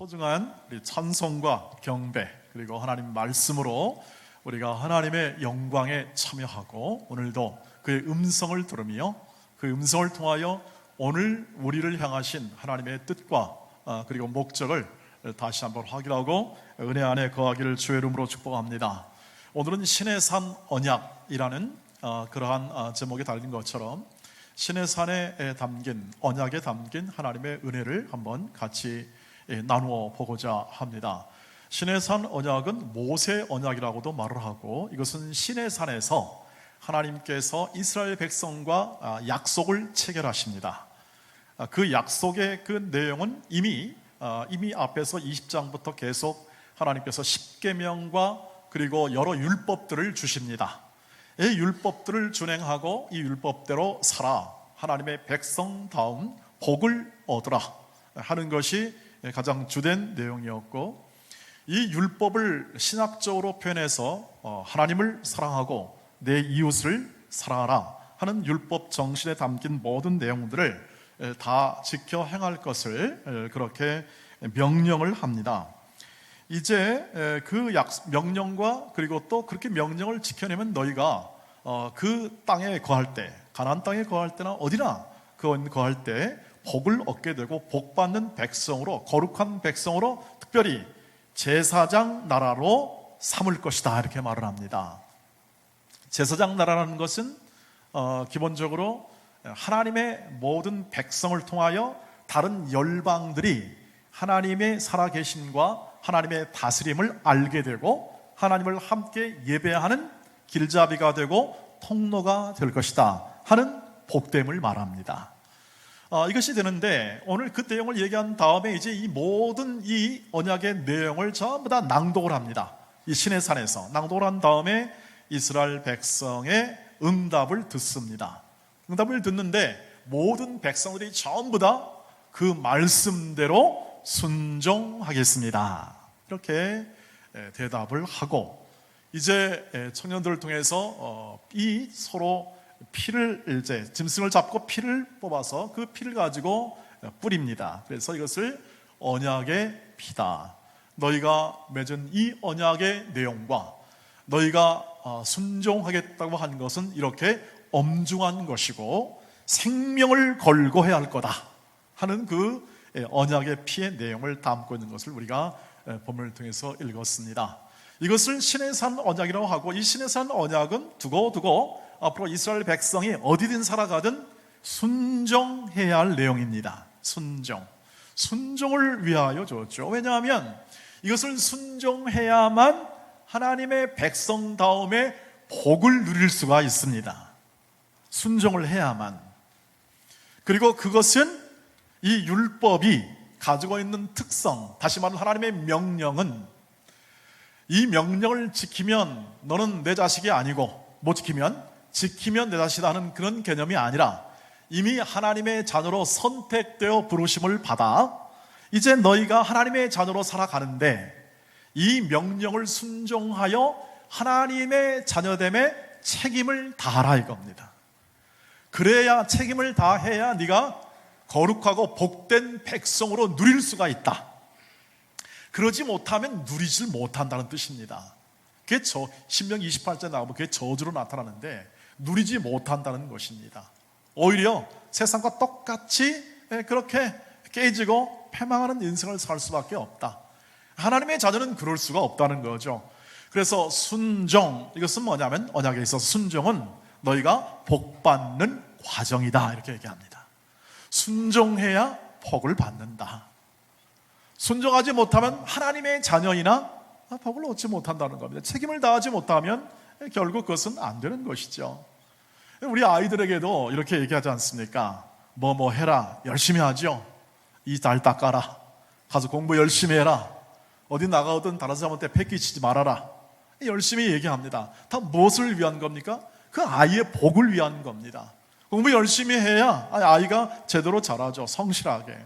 소중한 우리 찬송과 경배 그리고 하나님 말씀으로 우리가 하나님의 영광에 참여하고 오늘도 그의 음성을 들으며 그 음성을 통하여 오늘 우리를 향하신 하나님의 뜻과 그리고 목적을 다시 한번 확인하고 은혜 안에 거하기를 주의 이름으로 축복합니다. 오늘은 신의 산 언약이라는 그러한 제목에 달린 것처럼 신의 산에 담긴 언약에 담긴 하나님의 은혜를 한번 같이 나누어 보고자 합니다. 신의 산 언약은 모세 언약이라고도 말을 하고, 이것은 신의 산에서 하나님께서 이스라엘 백성과 약속을 체결하십니다. 그 약속의 그 내용은 이미 앞에서 20장부터 계속 하나님께서 십계명과 그리고 여러 율법들을 주십니다. 이 율법들을 준행하고 이 율법대로 살아 하나님의 백성다운 복을 얻으라 하는 것이 가장 주된 내용이었고, 이 율법을 신학적으로 표현해서 하나님을 사랑하고 내 이웃을 사랑하라 하는 율법 정신에 담긴 모든 내용들을 다 지켜 행할 것을 그렇게 명령을 합니다. 이제 그 명령과 그리고 또 그렇게 명령을 지켜내면 너희가 그 땅에 거할 때, 가나안 땅에 거할 때나 어디나 거할 때 복을 얻게 되고 복받는 백성으로, 거룩한 백성으로 특별히 제사장 나라로 삼을 것이다, 이렇게 말을 합니다. 제사장 나라라는 것은 기본적으로 하나님의 모든 백성을 통하여 다른 열방들이 하나님의 살아계심과 하나님의 다스림을 알게 되고 하나님을 함께 예배하는 길잡이가 되고 통로가 될 것이다 하는 복됨을 말합니다. 이것이 되는데, 오늘 그 내용을 얘기한 다음에 이제 이 모든 이 언약의 내용을 전부 다 낭독을 합니다. 이 신의 산에서 낭독을 한 다음에 이스라엘 백성의 응답을 듣습니다. 응답을 듣는데 모든 백성들이 전부 다 그 말씀대로 순종하겠습니다, 이렇게 대답을 하고, 이제 청년들을 통해서 이 서로 피를, 이제 짐승을 잡고 피를 뽑아서 그 피를 가지고 뿌립니다. 그래서 이것을 언약의 피다, 너희가 맺은 이 언약의 내용과 너희가 순종하겠다고 한 것은 이렇게 엄중한 것이고 생명을 걸고 해야 할 거다 하는 그 언약의 피의 내용을 담고 있는 것을 우리가 본문을 통해서 읽었습니다. 이것을 신의 산 언약이라고 하고, 이 신의 산 언약은 두고 앞으로 이스라엘 백성이 어디든 살아가든 순종해야 할 내용입니다. 순종을 위하여 줬죠. 왜냐하면 이것을 순종해야만 하나님의 백성다움의 복을 누릴 수가 있습니다. 순종을 해야만. 그리고 그것은 이 율법이 가지고 있는 특성, 다시 말하면 하나님의 명령은, 이 명령을 지키면 너는 내 자식이 아니고, 못 지키면 내 자식이다 하는 그런 개념이 아니라 이미 하나님의 자녀로 선택되어 부르심을 받아 이제 너희가 하나님의 자녀로 살아가는데 이 명령을 순종하여 하나님의 자녀됨의 책임을 다하라 이겁니다. 그래야, 책임을 다해야 네가 거룩하고 복된 백성으로 누릴 수가 있다. 그러지 못하면 누리질 못한다는 뜻입니다. 그게 신명기 28절 나가면 그게 저주로 나타나는데 누리지 못한다는 것입니다. 오히려 세상과 똑같이 그렇게 깨지고 패망하는 인생을 살 수밖에 없다. 하나님의 자녀는 그럴 수가 없다는 거죠. 그래서 순종, 이것은 뭐냐면 언약에 있어서 순종은 너희가 복받는 과정이다, 이렇게 얘기합니다. 순종해야 복을 받는다. 순종하지 못하면 하나님의 자녀이나 복을 얻지 못한다는 겁니다. 책임을 다하지 못하면 결국 그것은 안 되는 것이죠. 우리 아이들에게도 이렇게 얘기하지 않습니까? 뭐 해라, 열심히 하죠. 이 잘 닦아라, 가서 공부 열심히 해라, 어디 나가든 다른 사람한테 패기치지 말아라, 열심히 얘기합니다. 다 무엇을 위한 겁니까? 그 아이의 복을 위한 겁니다. 공부 열심히 해야 아이가 제대로 자라죠, 성실하게.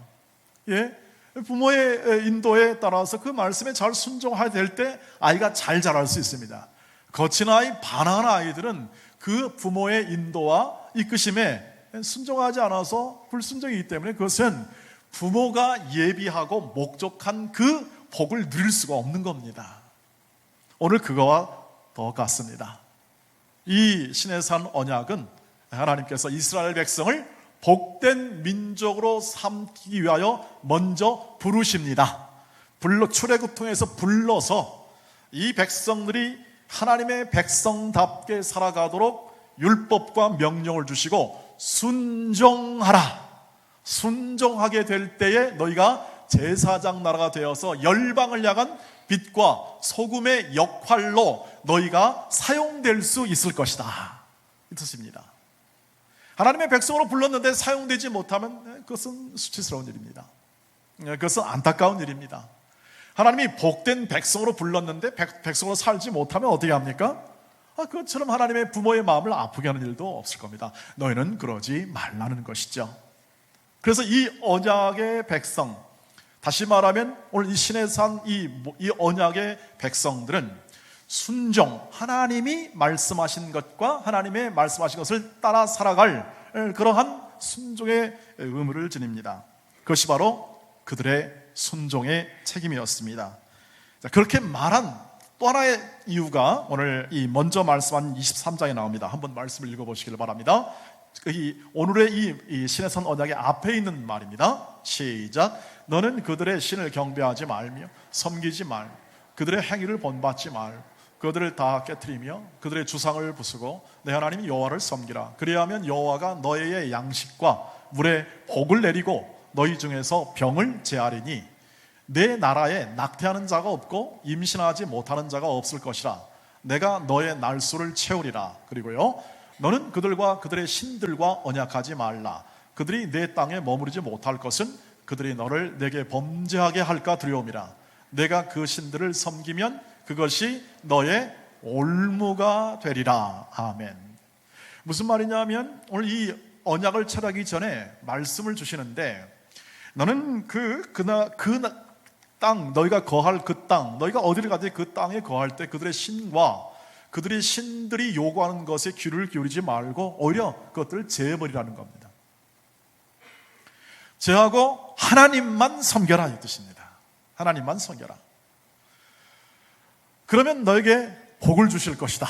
부모의 인도에 따라서 그 말씀에 잘 순종해야 될 때 아이가 잘 자랄 수 있습니다. 거친 아이, 반항한 아이들은 그 부모의 인도와 이끄심에 순종하지 않아서 불순종이기 때문에 그것은 부모가 예비하고 목적한 그 복을 누릴 수가 없는 겁니다. 오늘 그거와 더 같습니다. 이 시내산 언약은 하나님께서 이스라엘 백성을 복된 민족으로 삼기 위하여 먼저 부르십니다. 출애굽 통해서 불러서 이 백성들이 하나님의 백성답게 살아가도록 율법과 명령을 주시고 순종하라. 순종하게 될 때에 너희가 제사장 나라가 되어서 열방을 향한 빛과 소금의 역할로 너희가 사용될 수 있을 것이다. 이 뜻입니다. 하나님의 백성으로 불렀는데 사용되지 못하면 그것은 수치스러운 일입니다. 그것은 안타까운 일입니다. 하나님이 복된 백성으로 불렀는데 백성으로 살지 못하면 어떻게 합니까? 그것처럼 하나님의 부모의 마음을 아프게 하는 일도 없을 겁니다. 너희는 그러지 말라는 것이죠. 그래서 이 언약의 백성, 다시 말하면 오늘 이 시내산 이 언약의 백성들은 순종, 하나님이 말씀하신 것과 하나님의 말씀하신 것을 따라 살아갈 그러한 순종의 의무를 지닙니다. 그것이 바로 그들의 순종의 책임이었습니다. 그렇게 말한 또 하나의 이유가 오늘 이 먼저 말씀한 23장에 나옵니다. 한번 말씀을 읽어보시길 바랍니다. 오늘의 이 시내산 언약의 앞에 있는 말입니다. 시작. 너는 그들의 신을 경배하지 말며 섬기지 말, 그들의 행위를 본받지 말, 그들을 다 깨트리며 그들의 주상을 부수고 내 하나님 여호와를 섬기라. 그리하면 여호와가 너희의 양식과 물에 복을 내리고 너희 중에서 병을 제하리니 내 나라에 낙태하는 자가 없고 임신하지 못하는 자가 없을 것이라. 내가 너의 날수를 채우리라. 그리고요, 너는 그들과 그들의 신들과 언약하지 말라. 그들이 내 땅에 머무르지 못할 것은 그들이 너를 내게 범죄하게 할까 두려움이라. 내가 그 신들을 섬기면 그것이 너의 올무가 되리라. 아멘. 무슨 말이냐면 오늘 이 언약을 철하기 전에 말씀을 주시는데, 너는 그 땅, 너희가 거할 그 땅, 너희가 어디를 가든지 그 땅에 거할 때 그들의 신과 그들의 신들이 요구하는 것에 귀를 기울이지 말고 오히려 그것들을 제해버리라는 겁니다. 제하고 하나님만 섬겨라 이 뜻입니다. 하나님만 섬겨라. 그러면 너에게 복을 주실 것이다.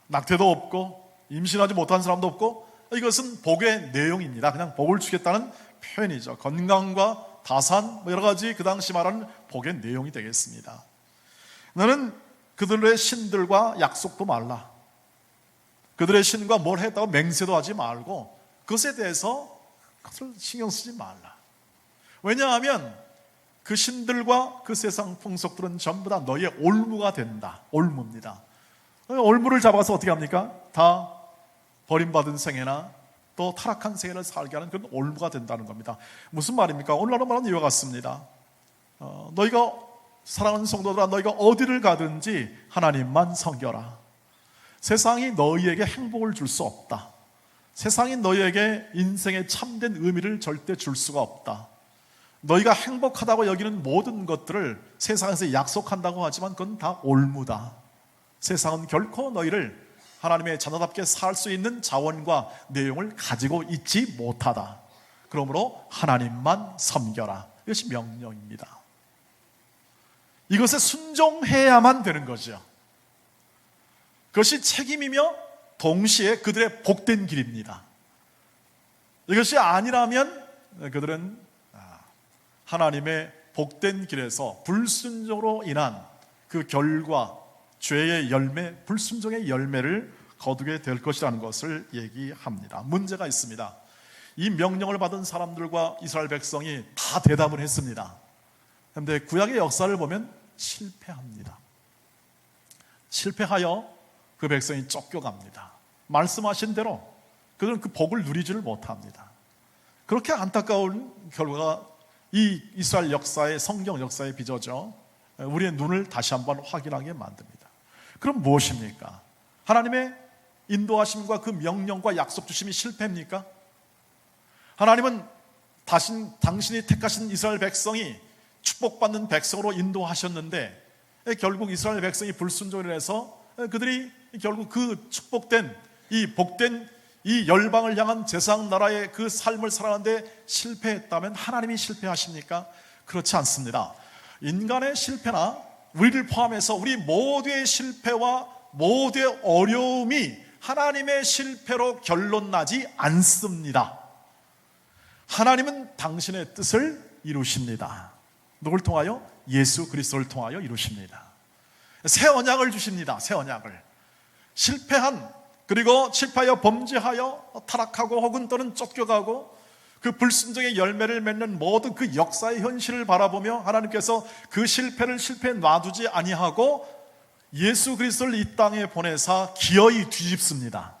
낙태도 없고 임신하지 못한 사람도 없고, 이것은 복의 내용입니다. 그냥 복을 주겠다는 표현이죠. 건강과 다산, 여러 가지 그 당시 말하는 복의 내용이 되겠습니다. 너는 그들의 신들과 약속도 말라. 그들의 신과 뭘 했다고 맹세도 하지 말고 그것에 대해서 그것을 신경 쓰지 말라. 왜냐하면 그 신들과 그 세상 풍속들은 전부 다 너희의 올무가 된다. 올무입니다. 올무를 잡아서 어떻게 합니까? 다 버림받은 생애나 또 타락한 생애를 살게 하는 그런 올무가 된다는 겁니다. 무슨 말입니까? 오늘날로 말하면 이와 같습니다. 너희가 사랑하는 성도들아, 너희가 어디를 가든지 하나님만 섬겨라. 세상이 너희에게 행복을 줄 수 없다. 세상이 너희에게 인생의 참된 의미를 절대 줄 수가 없다. 너희가 행복하다고 여기는 모든 것들을 세상에서 약속한다고 하지만 그건 다 올무다. 세상은 결코 너희를 하나님의 자녀답게 살 수 있는 자원과 내용을 가지고 있지 못하다. 그러므로 하나님만 섬겨라. 이것이 명령입니다. 이것에 순종해야만 되는 거죠. 그것이 책임이며 동시에 그들의 복된 길입니다. 이것이 아니라면 그들은 하나님의 복된 길에서 불순종으로 인한 그 결과, 죄의 열매, 불순종의 열매를 거두게 될 것이라는 것을 얘기합니다. 문제가 있습니다. 이 명령을 받은 사람들과 이스라엘 백성이 다 대답을 했습니다. 그런데 구약의 역사를 보면 실패합니다. 실패하여 그 백성이 쫓겨갑니다. 말씀하신 대로 그들은 그 복을 누리지를 못합니다. 그렇게 안타까운 결과가 이 이스라엘 역사의, 성경 역사의 비저죠. 우리의 눈을 다시 한번 확인하게 만듭니다. 그럼 무엇입니까? 하나님의 인도하심과 그 명령과 약속 주심이 실패입니까? 하나님은 당신이 택하신 이스라엘 백성이 축복받는 백성으로 인도하셨는데 결국 이스라엘 백성이 불순종을 해서 그들이 결국 그 축복된 이 복된 이 열방을 향한 제사장 나라의 그 삶을 살아가는데 실패했다면 하나님이 실패하십니까? 그렇지 않습니다. 인간의 실패나 우리를 포함해서 우리 모두의 실패와 모두의 어려움이 하나님의 실패로 결론나지 않습니다. 하나님은 당신의 뜻을 이루십니다. 누굴 통하여? 예수 그리스도를 통하여 이루십니다. 새 언약을 주십니다. 새 언약을. 실패한, 그리고 실패하여 범죄하여 타락하고 혹은 또는 쫓겨가고 그 불순종의 열매를 맺는 모든 그 역사의 현실을 바라보며 하나님께서 그 실패를 실패에 놔두지 아니하고 예수 그리스도를 이 땅에 보내사 기어이 뒤집습니다.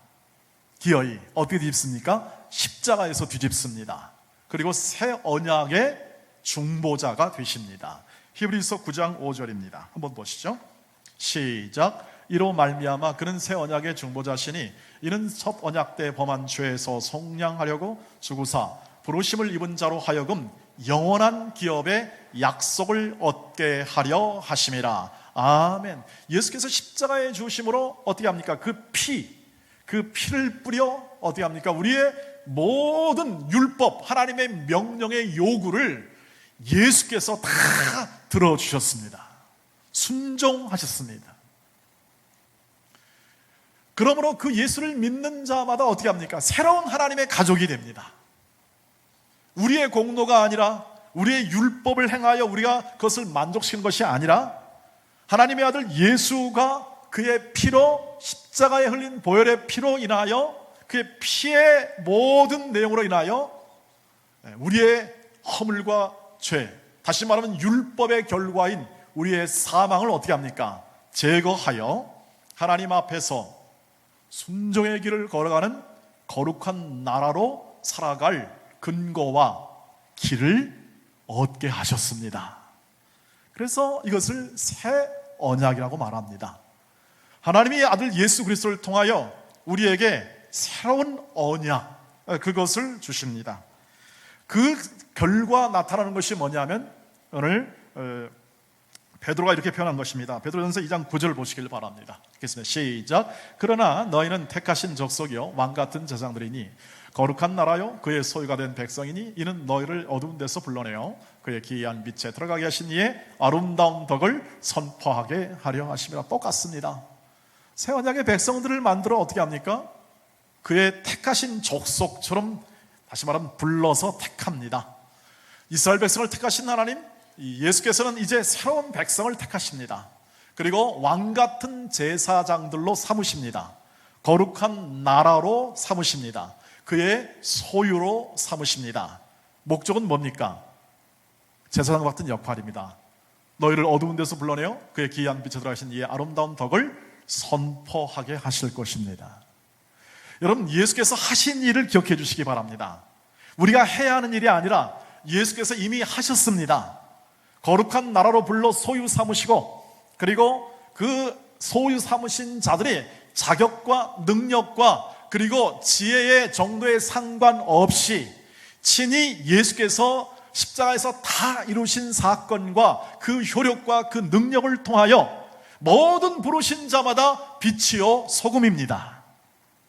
기어이 어떻게 뒤집습니까? 십자가에서 뒤집습니다. 그리고 새 언약의 중보자가 되십니다. 히브리서 9장 5절입니다. 한번 보시죠. 시작. 이로 말미암아 그는 새 언약의 중보자시니 이는 첫 언약 때 범한 죄에서 속량하려고 주구사 부르심을 입은 자로 하여금 영원한 기업의 약속을 얻게 하려 하심이라. 아멘. 예수께서 십자가의 주심으로 어떻게 합니까? 그 피를 뿌려 어떻게 합니까? 우리의 모든 율법, 하나님의 명령의 요구를 예수께서 다 들어주셨습니다. 순종하셨습니다. 그러므로 그 예수를 믿는 자마다 어떻게 합니까? 새로운 하나님의 가족이 됩니다. 우리의 공로가 아니라, 우리의 율법을 행하여 우리가 그것을 만족시키는 것이 아니라 하나님의 아들 예수가 그의 피로, 십자가에 흘린 보혈의 피로 인하여, 그의 피의 모든 내용으로 인하여 우리의 허물과 죄, 다시 말하면 율법의 결과인 우리의 사망을 어떻게 합니까? 제거하여 하나님 앞에서 순종의 길을 걸어가는 거룩한 나라로 살아갈 근거와 길을 얻게 하셨습니다. 그래서 이것을 새 언약이라고 말합니다. 하나님이 아들 예수 그리스도를 통하여 우리에게 새로운 언약, 그것을 주십니다. 그 결과 나타나는 것이 뭐냐면 오늘 베드로가 이렇게 표현한 것입니다. 베드로전서 2장 9절 보시길 바랍니다. 읽겠습니다. 시작. 그러나 너희는 택하신 족속이요 왕같은 제사장들이니 거룩한 나라요 그의 소유가 된 백성이니 이는 너희를 어두운 데서 불러내어 그의 기이한 빛에 들어가게 하신 이의 아름다운 덕을 선포하게 하려 하심이라. 똑같습니다. 새 언약의 백성들을 만들어 어떻게 합니까? 그의 택하신 족속처럼, 다시 말하면 불러서 택합니다. 이스라엘 백성을 택하신 하나님, 예수께서는 이제 새로운 백성을 택하십니다. 그리고 왕같은 제사장들로 삼으십니다. 거룩한 나라로 삼으십니다. 그의 소유로 삼으십니다. 목적은 뭡니까? 제사장 같은 역할입니다. 너희를 어두운 데서 불러내어 그의 기이한 빛에 들어가신 이의 아름다운 덕을 선포하게 하실 것입니다. 여러분, 예수께서 하신 일을 기억해 주시기 바랍니다. 우리가 해야 하는 일이 아니라 예수께서 이미 하셨습니다. 거룩한 나라로 불러 소유 삼으시고, 그리고 그 소유 삼으신 자들이 자격과 능력과 그리고 지혜의 정도에 상관없이 친히 예수께서 십자가에서 다 이루신 사건과 그 효력과 그 능력을 통하여 모든 부르신 자마다 빛이요 소금입니다.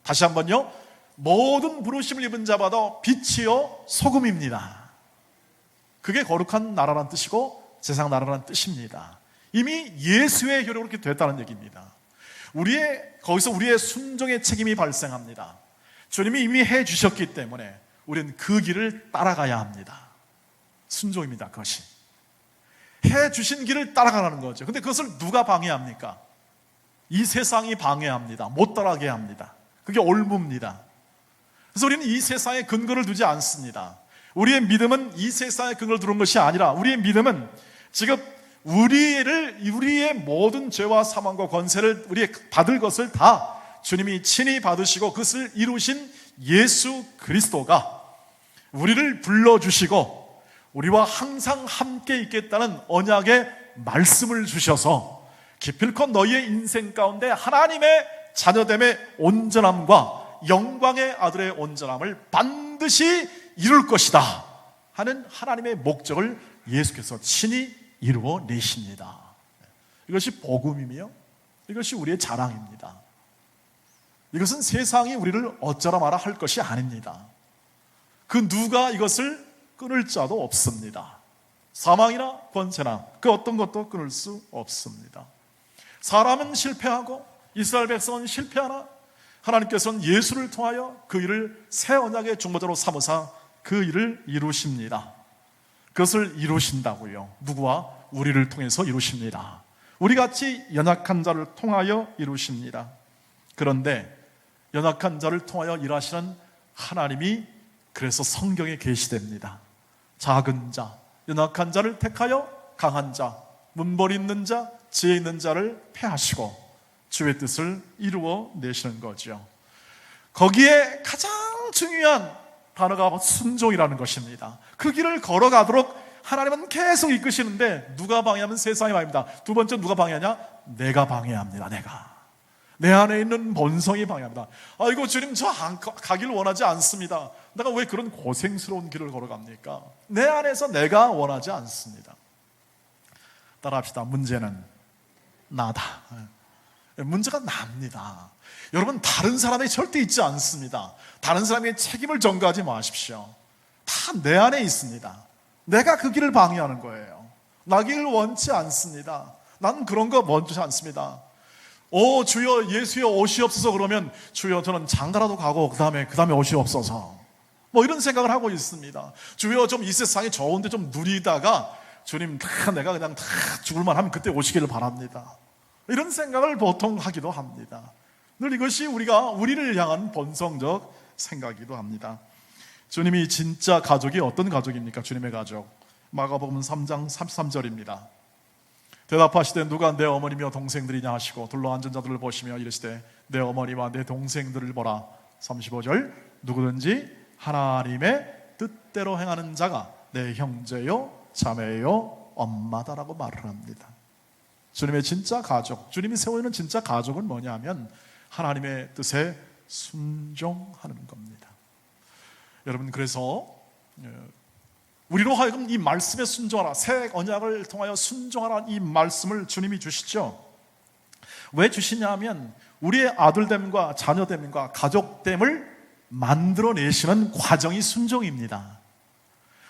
다시 한번요. 모든 부르심을 입은 자마다 빛이요 소금입니다. 그게 거룩한 나라란 뜻이고 세상 나라란 뜻입니다. 이미 예수의 효력으로 그렇게 됐다는 얘기입니다. 거기서 우리의 순종의 책임이 발생합니다. 주님이 이미 해 주셨기 때문에 우리는 그 길을 따라가야 합니다. 순종입니다. 그것이 해 주신 길을 따라가라는 거죠. 근데 그것을 누가 방해합니까? 이 세상이 방해합니다. 못 따라가게 합니다. 그게 올무입니다. 그래서 우리는 이 세상에 근거를 두지 않습니다. 우리의 믿음은 이 세상에 근거를 두는 것이 아니라 우리의 믿음은 지금 우리의 모든 죄와 사망과 권세를 우리의 받을 것을 다 주님이 친히 받으시고 그것을 이루신 예수 그리스도가 우리를 불러주시고 우리와 항상 함께 있겠다는 언약의 말씀을 주셔서 기필코 너희의 인생 가운데 하나님의 자녀됨의 온전함과 영광의 아들의 온전함을 반드시 이룰 것이다 하는 하나님의 목적을 예수께서 친히 이루어내십니다. 이것이 복음이며 이것이 우리의 자랑입니다. 이것은 세상이 우리를 어쩌라 마라 할 것이 아닙니다. 그 누가 이것을 끊을 자도 없습니다. 사망이나 권세나 그 어떤 것도 끊을 수 없습니다. 사람은 실패하고 이스라엘 백성은 실패하나 하나님께서는 예수를 통하여 그 일을 새 언약의 중보자로 삼으사 그 일을 이루십니다. 그것을 이루신다고요. 누구와? 우리를 통해서 이루십니다. 우리같이 연약한 자를 통하여 이루십니다. 그런데 연약한 자를 통하여 일하시는 하나님이 그래서 성경에 계시됩니다. 작은 자, 연약한 자를 택하여 강한 자, 문벌 있는 자, 지혜 있는 자를 패하시고 주의 뜻을 이루어 내시는 거죠. 거기에 가장 중요한 단어가 순종이라는 것입니다. 그 길을 걸어가도록 하나님은 계속 이끄시는데 누가 방해하면 세상이 방해합니다. 두 번째 누가 방해하냐? 내가 방해합니다. 내 안에 있는 본성이 방해합니다. 아이고 주님, 저 가기를 원하지 않습니다. 내가 왜 그런 고생스러운 길을 걸어갑니까? 내 안에서 내가 원하지 않습니다. 따라합시다. 문제는 나다. 문제가 납니다. 여러분, 다른 사람이 절대 있지 않습니다. 다른 사람의 책임을 전가하지 마십시오. 다 내 안에 있습니다. 내가 그 길을 방해하는 거예요. 나기를 원치 않습니다. 나는 그런 거 원치 않습니다. 오 주여 예수여 오시옵소서 그러면 주여 저는 장가라도 가고 그 다음에 오시옵소서 뭐 이런 생각을 하고 있습니다. 주여 좀 이 세상이 좋은데 좀 누리다가 주님 내가 그냥 다 죽을만 하면 그때 오시기를 바랍니다. 이런 생각을 보통 하기도 합니다. 늘 이것이 우리를 향한 본성적 생각이기도 합니다. 주님이 진짜 가족이 어떤 가족입니까? 주님의 가족 마가복음 3장 33절입니다. 대답하시되 누가 내 어머니며 동생들이냐 하시고 둘러앉은 자들을 보시며 이르시되 내 어머니와 내 동생들을 보라. 35절 누구든지 하나님의 뜻대로 행하는 자가 내 형제요 자매요 엄마다라고 말을 합니다. 주님의 진짜 가족, 주님이 세우는 진짜 가족은 뭐냐면 하나님의 뜻에 순종하는 겁니다. 여러분, 그래서 우리로 하여금 이 말씀에 순종하라, 새 언약을 통하여 순종하라, 이 말씀을 주님이 주시죠. 왜 주시냐면 우리의 아들됨과 자녀됨과 가족됨을 만들어내시는 과정이 순종입니다.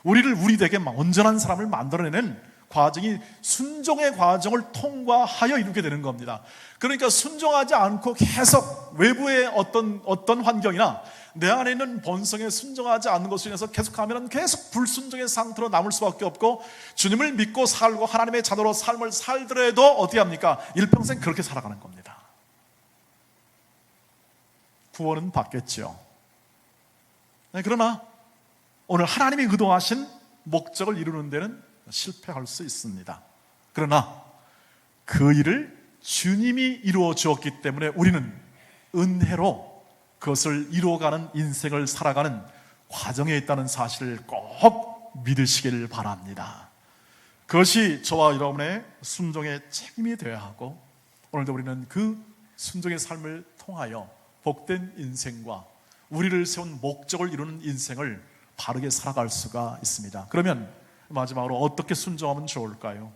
우리를 우리에게 온전한 사람을 만들어내는 과정이 순종의 과정을 통과하여 이루게 되는 겁니다. 그러니까 순종하지 않고 계속 외부의 어떤 환경이나 내 안에 있는 본성에 순종하지 않는 것으로 인해서 계속하면 계속 불순종의 상태로 남을 수밖에 없고 주님을 믿고 살고 하나님의 자녀로 삶을 살더라도 어떻게 합니까? 일평생 그렇게 살아가는 겁니다. 구원은 받겠죠. 그러나 오늘 하나님이 의도하신 목적을 이루는 데는 실패할 수 있습니다. 그러나 그 일을 주님이 이루어 주었기 때문에 우리는 은혜로 그것을 이루어가는 인생을 살아가는 과정에 있다는 사실을 꼭 믿으시길 바랍니다. 그것이 저와 여러분의 순종의 책임이 되어야 하고 오늘도 우리는 그 순종의 삶을 통하여 복된 인생과 우리를 세운 목적을 이루는 인생을 바르게 살아갈 수가 있습니다. 그러면 마지막으로 어떻게 순종하면 좋을까요?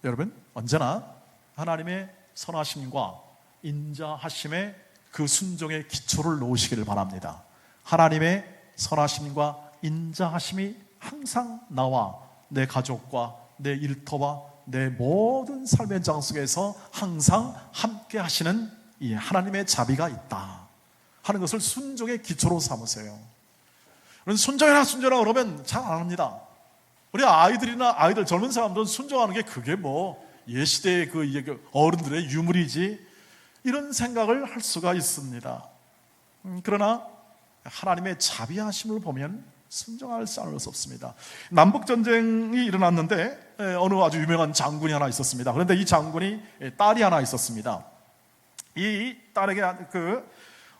여러분, 언제나 하나님의 선하심과 인자하심의 그 순종의 기초를 놓으시기를 바랍니다. 하나님의 선하심과 인자하심이 항상 나와 내 가족과 내 일터와 내 모든 삶의 장 속에서 항상 함께 하시는 이 하나님의 자비가 있다 하는 것을 순종의 기초로 삼으세요. 순종해라 그러면 잘 안 합니다. 우리 아이들 젊은 사람들은 순종하는 게 그게 뭐 예시대의 그 어른들의 유물이지 이런 생각을 할 수가 있습니다. 그러나 하나님의 자비하심을 보면 순종할 수 없습니다. 남북전쟁이 일어났는데 어느 아주 유명한 장군이 하나 있었습니다. 그런데 이 장군이 딸이 하나 있었습니다. 이 딸에게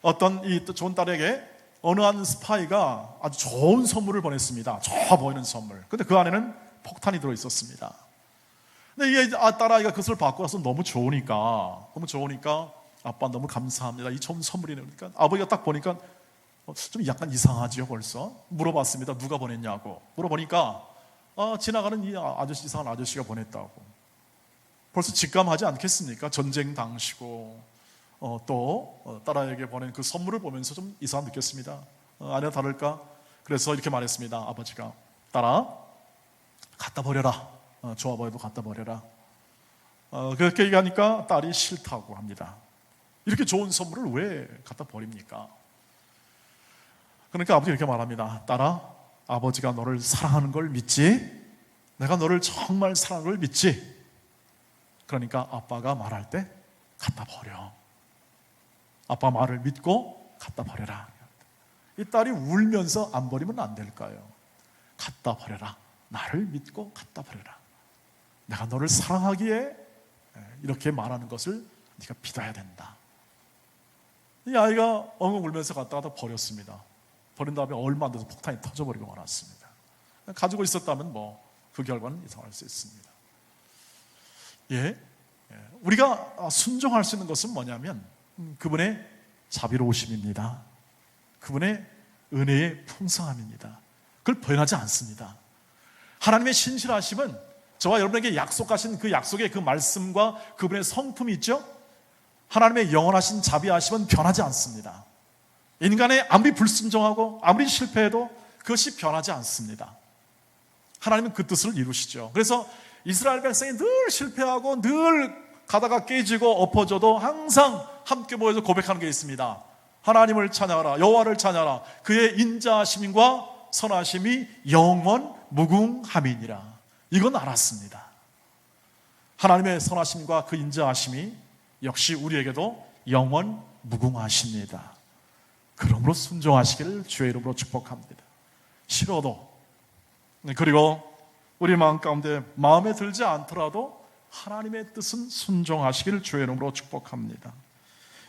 어떤 이 좋은 딸에게 어느 한 스파이가 아주 좋은 선물을 보냈습니다. 좋아 보이는 선물. 근데 그 안에는 폭탄이 들어 있었습니다. 근데 이 딸아이가 그것을 받고 와서 너무 좋으니까 아빠 너무 감사합니다. 이 좋은 선물이네. 그러니까 아버지가 딱 보니까 좀 약간 이상하지요. 벌써 물어봤습니다. 누가 보냈냐고 물어보니까 지나가는 이 이상한 아저씨가 보냈다고. 벌써 직감하지 않겠습니까? 전쟁 당시고 딸아이에게 보낸 그 선물을 보면서 좀 이상함 느꼈습니다. 아니나 다를까? 그래서 이렇게 말했습니다. 아버지가, 딸아, 갖다 버려라. 좋아 보여도 갖다 버려라. 그렇게 얘기하니까 딸이 싫다고 합니다. 이렇게 좋은 선물을 왜 갖다 버립니까? 그러니까 아버지가 이렇게 말합니다. 딸아, 아버지가 너를 사랑하는 걸 믿지? 내가 너를 정말 사랑하는 걸 믿지? 그러니까 아빠가 말할 때 갖다 버려. 아빠 말을 믿고 갖다 버려라. 이 딸이 울면서 안 버리면 안 될까요? 갖다 버려라. 나를 믿고 갖다 버려라. 내가 너를 사랑하기에 이렇게 말하는 것을 네가 믿어야 된다. 이 아이가 엉엉 울면서 갖다가 버렸습니다. 버린 다음에 얼마 안 돼서 폭탄이 터져버리고 말았습니다. 가지고 있었다면 그 결과는 예상할 수 있습니다. 우리가 순종할 수 있는 것은 뭐냐면 그분의 자비로우심입니다. 그분의 은혜의 풍성함입니다. 그걸 변하지 않습니다. 하나님의 신실하심은 저와 여러분에게 약속하신 그 약속의 그 말씀과 그분의 성품이 있죠. 하나님의 영원하신 자비하심은 변하지 않습니다. 인간의 아무리 불순종하고 아무리 실패해도 그것이 변하지 않습니다. 하나님은 그 뜻을 이루시죠. 그래서 이스라엘 백성이 늘 실패하고 늘 가다가 깨지고 엎어져도 항상 함께 모여서 고백하는 게 있습니다. 하나님을 찬양하라, 여호와를 찬양하라. 그의 인자하심과 선하심이 영원 무궁함이니라. 이건 알았습니다. 하나님의 선하심과 그 인자하심이 역시 우리에게도 영원 무궁하십니다. 그러므로 순종하시기를 주의 이름으로 축복합니다. 싫어도, 그리고 우리 마음 가운데 마음에 들지 않더라도 하나님의 뜻은 순종하시기를 주의 이름으로 축복합니다.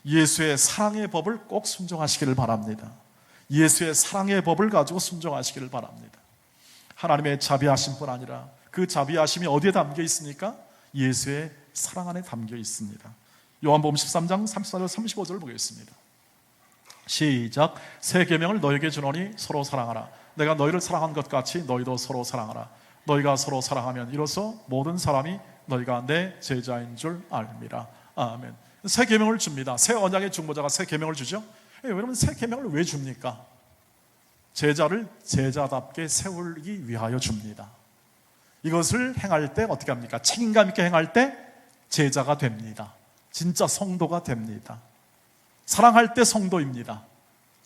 예수의 사랑의 법을 꼭 순종하시기를 바랍니다. 예수의 사랑의 법을 가지고 순종하시기를 바랍니다. 하나님의 자비하심뿐 아니라 그 자비하심이 어디에 담겨 있습니까? 예수의 사랑 안에 담겨 있습니다. 요한복음 13장 34절 35절을 보겠습니다. 시작. 새 계명을 너에게 주노니 서로 사랑하라. 내가 너희를 사랑한 것 같이 너희도 서로 사랑하라. 너희가 서로 사랑하면 이로써 모든 사람이 너희가 내 제자인 줄 알미라. 아멘. 새 계명을 줍니다. 새 언약의 중보자가 새 계명을 주죠. 여러분, 새 계명을 왜 줍니까? 제자를 제자답게 세우기 위하여 줍니다. 이것을 행할 때 어떻게 합니까? 책임감 있게 행할 때 제자가 됩니다. 진짜 성도가 됩니다. 사랑할 때 성도입니다.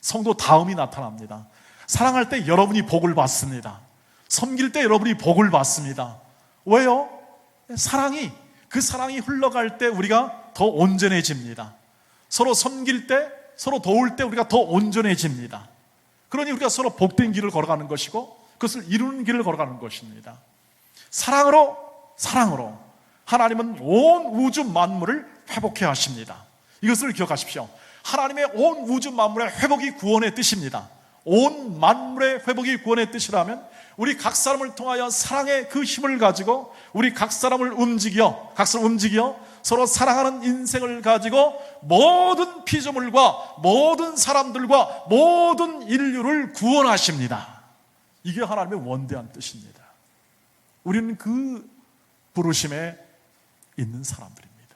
성도 다음이 나타납니다. 사랑할 때 여러분이 복을 받습니다. 섬길 때 여러분이 복을 받습니다. 왜요? 그 사랑이 흘러갈 때 우리가 더 온전해집니다. 서로 섬길 때, 서로 도울 때 우리가 더 온전해집니다. 그러니 우리가 서로 복된 길을 걸어가는 것이고 그것을 이루는 길을 걸어가는 것입니다. 사랑으로 하나님은 온 우주 만물을 회복해 하십니다. 이것을 기억하십시오. 하나님의 온 우주 만물의 회복이 구원의 뜻입니다. 온 만물의 회복이 구원의 뜻이라면 우리 각 사람을 통하여 사랑의 그 힘을 가지고 우리 각 사람을 움직여 서로 사랑하는 인생을 가지고 모든 피조물과 모든 사람들과 모든 인류를 구원하십니다. 이게 하나님의 원대한 뜻입니다. 우리는 그 부르심에 있는 사람들입니다.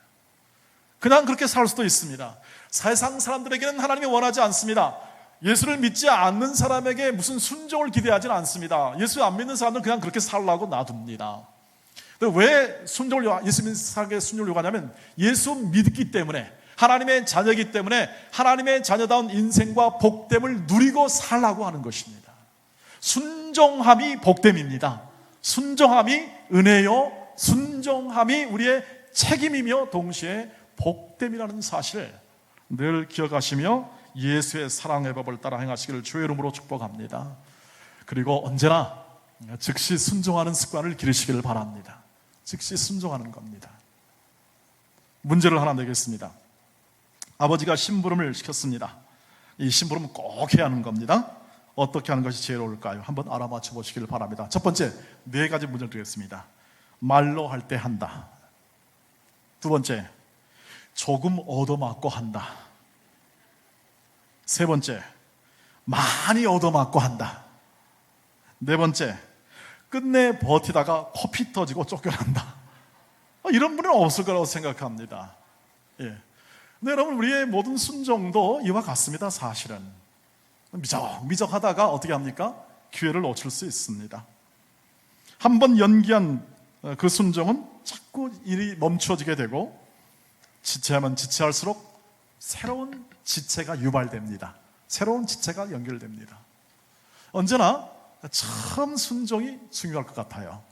그냥 그렇게 살 수도 있습니다. 세상 사람들에게는 하나님이 원하지 않습니다. 예수를 믿지 않는 사람에게 무슨 순종을 기대하지는 않습니다. 예수 안 믿는 사람들은 그냥 그렇게 살라고 놔둡니다. 왜 예수 믿는 사람에게 순종을 요구하냐면 예수 믿기 때문에, 하나님의 자녀이기 때문에 하나님의 자녀다운 인생과 복됨을 누리고 살라고 하는 것입니다. 순종함이 복됨입니다. 순종함이 은혜요, 순종함이 우리의 책임이며 동시에 복됨이라는 사실을 늘 기억하시며 예수의 사랑의 법을 따라 행하시기를 주의 이름으로 축복합니다. 그리고 언제나 즉시 순종하는 습관을 기르시기를 바랍니다. 즉시 순종하는 겁니다. 문제를 하나 내겠습니다. 아버지가 심부름을 시켰습니다. 이 심부름은 꼭 해야 하는 겁니다. 어떻게 하는 것이 지혜로울까요? 한번 알아맞혀 보시기를 바랍니다. 첫 번째, 4가지 문제를 드리겠습니다. 말로 할 때 한다. 두 번째, 조금 얻어맞고 한다. 세 번째, 많이 얻어맞고 한다. 네 번째, 끝내 버티다가 코피 터지고 쫓겨난다. 이런 분은 없을 거라고 생각합니다. 근데 여러분, 우리의 모든 순종도 이와 같습니다. 사실은 미적하다가 어떻게 합니까? 기회를 놓칠 수 있습니다. 한번 연기한 그 순종은 자꾸 일이 멈추어지게 되고, 지체하면 지체할수록 새로운 지체가 유발됩니다. 새로운 지체가 연결됩니다. 언제나 처음 순종이 중요할 것 같아요.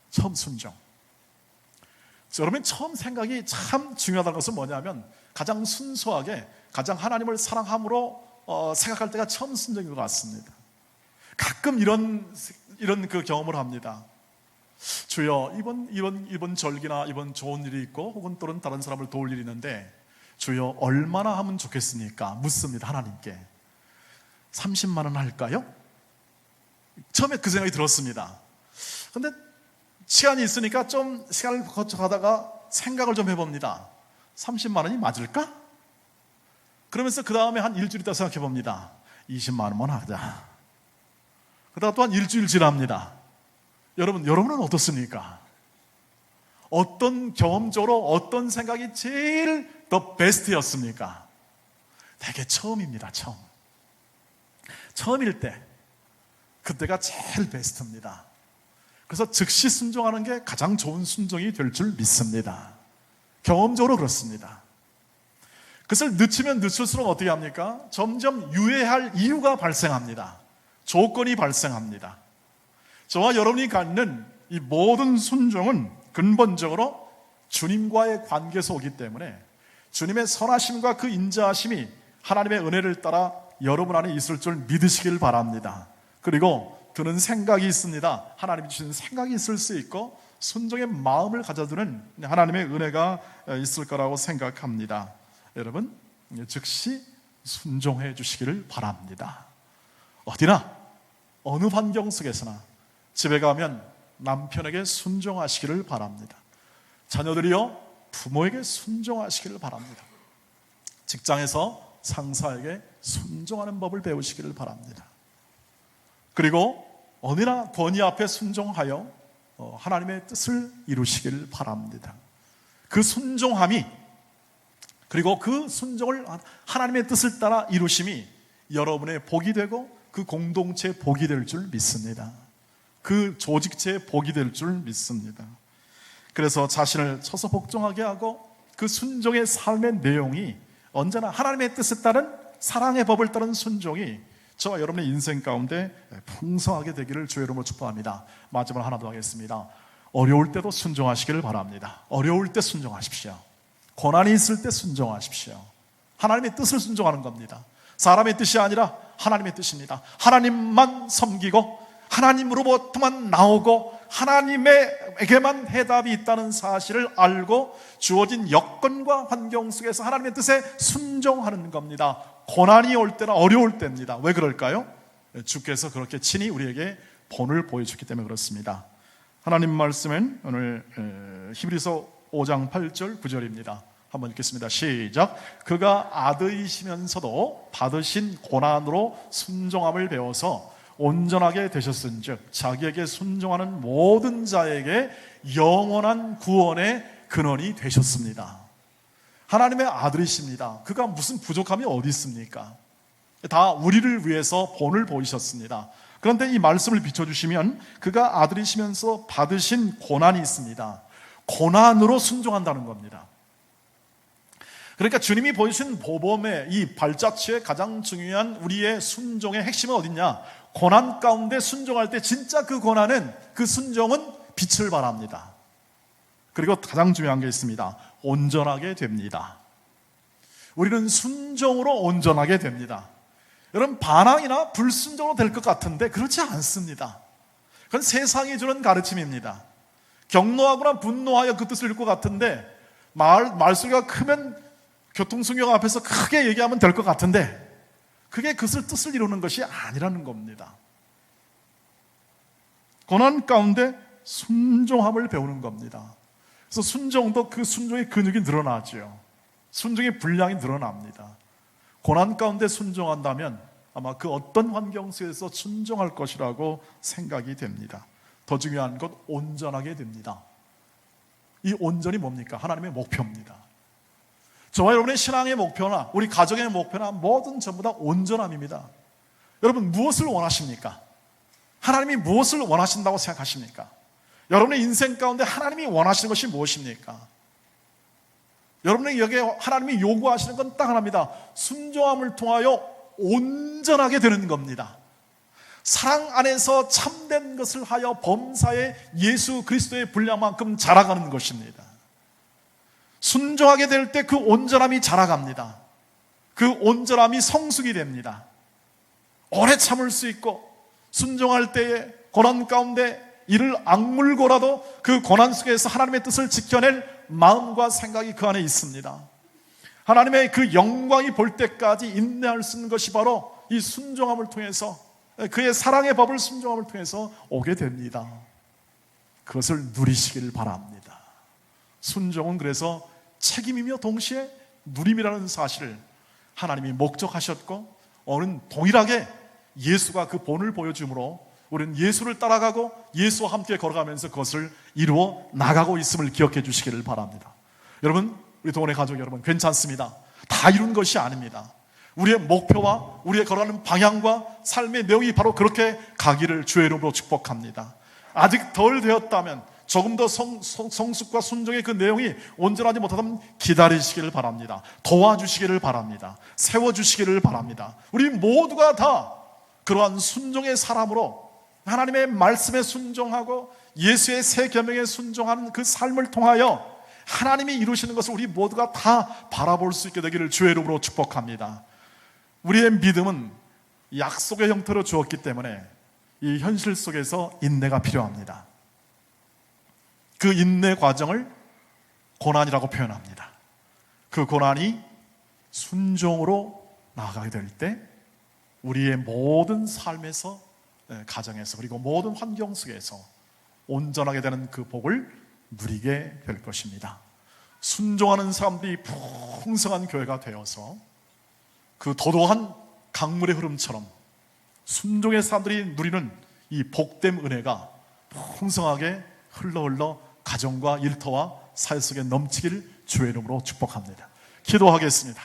처음 순종. 여러분, 처음 생각이 참 중요하다는 것은 뭐냐면, 가장 순수하게, 가장 하나님을 사랑함으로 생각할 때가 처음 순종인 것 같습니다. 가끔 이런 그 경험을 합니다. 주여, 이번 절기나 이번 좋은 일이 있고, 혹은 또는 다른 사람을 도울 일이 있는데, 주여 얼마나 하면 좋겠습니까? 묻습니다, 하나님께. 30만 원 할까요? 처음에 그 생각이 들었습니다. 근데 시간이 있으니까 좀 시간을 거쳐가다가 생각을 좀 해봅니다. 30만 원이 맞을까? 그러면서 그 다음에 한 일주일 있다 생각해 봅니다. 20만 원만 하자. 그러다가 또 한 일주일 지납니다. 여러분은 어떻습니까? 어떤 경험적으로 어떤 생각이 제일 더 베스트였습니까? 되게 처음입니다. 처음일 때, 그때가 제일 베스트입니다. 그래서 즉시 순종하는 게 가장 좋은 순종이 될 줄 믿습니다. 경험적으로 그렇습니다. 그것을 늦추면 늦출수록 어떻게 합니까? 점점 유예할 이유가 발생합니다. 조건이 발생합니다. 저와 여러분이 갖는 이 모든 순종은 근본적으로 주님과의 관계에서 오기 때문에, 주님의 선하심과 그 인자하심이 하나님의 은혜를 따라 여러분 안에 있을 줄 믿으시길 바랍니다. 그리고 드는 생각이 있습니다. 하나님이 주신 생각이 있을 수 있고, 순종의 마음을 가져두는 하나님의 은혜가 있을 거라고 생각합니다. 여러분, 즉시 순종해 주시기를 바랍니다. 어디나 어느 환경 속에서나 집에 가면 남편에게 순종하시기를 바랍니다. 자녀들이요, 부모에게 순종하시기를 바랍니다. 직장에서 상사에게 순종하는 법을 배우시기를 바랍니다. 그리고 어디나 권위 앞에 순종하여 하나님의 뜻을 이루시기를 바랍니다. 그 순종함이, 그리고 그 순종을 하나님의 뜻을 따라 이루심이 여러분의 복이 되고, 그 공동체의 복이 될 줄 믿습니다. 그 조직체의 복이 될 줄 믿습니다. 그래서 자신을 쳐서 복종하게 하고, 그 순종의 삶의 내용이 언제나 하나님의 뜻에 따른 사랑의 법을 따른 순종이 저와 여러분의 인생 가운데 풍성하게 되기를 주의 이름으로 축복합니다. 마지막으로 하나 더 하겠습니다. 어려울 때도 순종하시기를 바랍니다. 어려울 때 순종하십시오. 고난이 있을 때 순종하십시오. 하나님의 뜻을 순종하는 겁니다. 사람의 뜻이 아니라 하나님의 뜻입니다. 하나님만 섬기고 하나님으로부터만 나오고 하나님에게만 해답이 있다는 사실을 알고 주어진 여건과 환경 속에서 하나님의 뜻에 순종하는 겁니다. 고난이 올 때나 어려울 때입니다. 왜 그럴까요? 주께서 그렇게 친히 우리에게 본을 보여줬기 때문에 그렇습니다. 하나님 말씀은 오늘 히브리서 5장 8절 9절입니다. 한번 읽겠습니다. 시작. 그가 아들이시면서도 받으신 고난으로 순종함을 배워서 온전하게 되셨은즉 자기에게 순종하는 모든 자에게 영원한 구원의 근원이 되셨습니다. 하나님의 아들이십니다. 그가 무슨 부족함이 어디 있습니까? 다 우리를 위해서 본을 보이셨습니다. 그런데 이 말씀을 비춰주시면 그가 아들이시면서 받으신 고난이 있습니다. 고난으로 순종한다는 겁니다. 그러니까 주님이 보여주신 모범의 이 발자취의 가장 중요한 우리의 순종의 핵심은 어딨냐? 고난 가운데 순종할 때 진짜 그 고난은, 그 순종은 빛을 발합니다. 그리고 가장 중요한 게 있습니다. 온전하게 됩니다. 우리는 순종으로 온전하게 됩니다. 여러분, 반항이나 불순종으로 될 것 같은데 그렇지 않습니다. 그건 세상이 주는 가르침입니다. 경노하거나 분노하여 그 뜻을 이룰 것 같은데, 말소리가 크면 교통수경 앞에서 크게 얘기하면 될 것 같은데, 그게 그 뜻을 이루는 것이 아니라는 겁니다. 고난 가운데 순종함을 배우는 겁니다. 그래서 순종도 그 순종의 근육이 늘어나죠. 순종의 분량이 늘어납니다. 고난 가운데 순종한다면 아마 그 어떤 환경 속에서 순종할 것이라고 생각이 됩니다. 더 중요한 것, 온전하게 됩니다. 이 온전이 뭡니까? 하나님의 목표입니다. 저와 여러분의 신앙의 목표나 우리 가정의 목표나 뭐든 전부 다 온전함입니다. 여러분 무엇을 원하십니까? 하나님이 무엇을 원하신다고 생각하십니까? 여러분의 인생 가운데 하나님이 원하시는 것이 무엇입니까? 여러분에게 하나님이 요구하시는 건 딱 하나입니다. 순종함을 통하여 온전하게 되는 겁니다. 사랑 안에서 참된 것을 하여 범사에 예수 그리스도의 분량만큼 자라가는 것입니다. 순종하게 될 때 그 온전함이 자라갑니다. 그 온전함이 성숙이 됩니다. 오래 참을 수 있고 순종할 때에 고난 가운데 이를 악물고라도 그 고난 속에서 하나님의 뜻을 지켜낼 마음과 생각이 그 안에 있습니다. 하나님의 그 영광이 볼 때까지 인내할 수 있는 것이 바로 이 순종함을 통해서, 그의 사랑의 법을 순종함을 통해서 오게 됩니다. 그것을 누리시기를 바랍니다. 순종은 그래서 책임이며 동시에 누림이라는 사실을 하나님이 목적하셨고, 오늘 동일하게 예수가 그 본을 보여줌으로 우리는 예수를 따라가고 예수와 함께 걸어가면서 그것을 이루어 나가고 있음을 기억해 주시기를 바랍니다. 여러분, 우리 동원의 가족 여러분, 괜찮습니다. 다 이룬 것이 아닙니다. 우리의 목표와 우리의 걸어가는 방향과 삶의 내용이 바로 그렇게 가기를 주의 이름으로 축복합니다. 아직 덜 되었다면, 조금 더 성숙과 순종의 그 내용이 온전하지 못하다면 기다리시기를 바랍니다. 도와주시기를 바랍니다. 세워주시기를 바랍니다. 우리 모두가 다 그러한 순종의 사람으로 하나님의 말씀에 순종하고 예수의 새 계명에 순종하는 그 삶을 통하여 하나님이 이루시는 것을 우리 모두가 다 바라볼 수 있게 되기를 주의 이름으로 축복합니다. 우리의 믿음은 약속의 형태로 주었기 때문에 이 현실 속에서 인내가 필요합니다. 그 인내 과정을 고난이라고 표현합니다. 그 고난이 순종으로 나아가게 될 때 우리의 모든 삶에서, 가정에서, 그리고 모든 환경 속에서 온전하게 되는 그 복을 누리게 될 것입니다. 순종하는 사람들이 풍성한 교회가 되어서 그 도도한 강물의 흐름처럼 순종의 사람들이 누리는 이 복됨 은혜가 풍성하게 흘러 가정과 일터와 사회 속에 넘치기를 주의 이름으로 축복합니다. 기도하겠습니다.